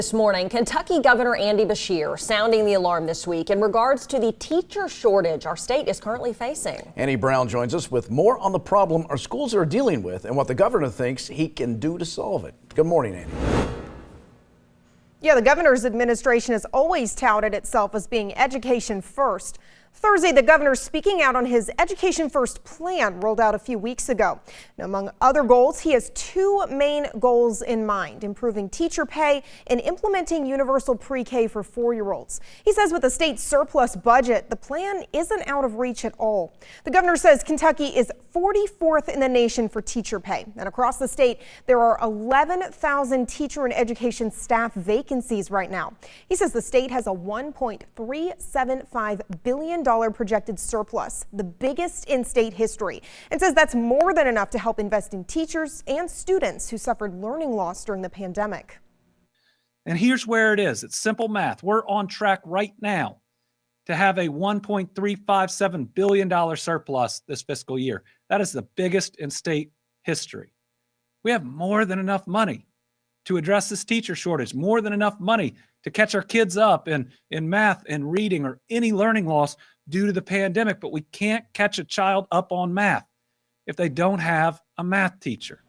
This morning, Kentucky Governor Andy Beshear sounding the alarm this week in regards to the teacher shortage our state is currently facing. Annie Brown joins us with more on the problem our schools are dealing with and what the governor thinks he can do to solve it. Good morning, Annie. Yeah, the governor's administration has always touted itself as being education first. Thursday, the governor speaking out on his Education First plan rolled out a few weeks ago. Now, among other goals, he has two main goals in mind: improving teacher pay and implementing universal pre-K for 4-year-olds. He says with the state's surplus budget, the plan isn't out of reach at all. The governor says Kentucky is 44th in the nation for teacher pay. And across the state, there are 11,000 teacher and education staff vacancies right now. He says the state has a $1.375 billion projected surplus, the biggest in state history, and says that's more than enough to help invest in teachers and students who suffered learning loss during the pandemic. And here's where it is. It's simple math. We're on track right now to have a $1.357 billion surplus this fiscal year. That is the biggest in state history. We have more than enough money to address this teacher shortage, more than enough money to catch our kids up in math and reading or any learning loss due to the pandemic, but we can't catch a child up on math if they don't have a math teacher.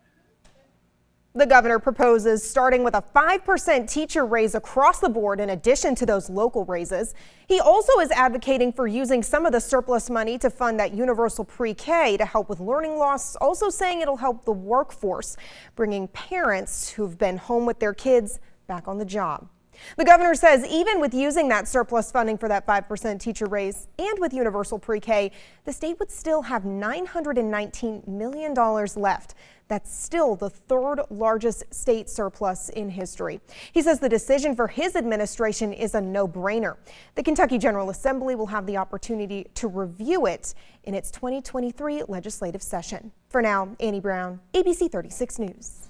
The governor proposes starting with a 5% teacher raise across the board in addition to those local raises. He also is advocating for using some of the surplus money to fund that universal pre-K to help with learning loss, also saying it'll help the workforce, bringing parents who've been home with their kids back on the job. The governor says even with using that surplus funding for that 5% teacher raise and with universal pre-K, the state would still have $919 million left. That's still the third largest state surplus in history. He says the decision for his administration is a no-brainer. The Kentucky General Assembly will have the opportunity to review it in its 2023 legislative session. For now, Annie Brown, ABC 36 News.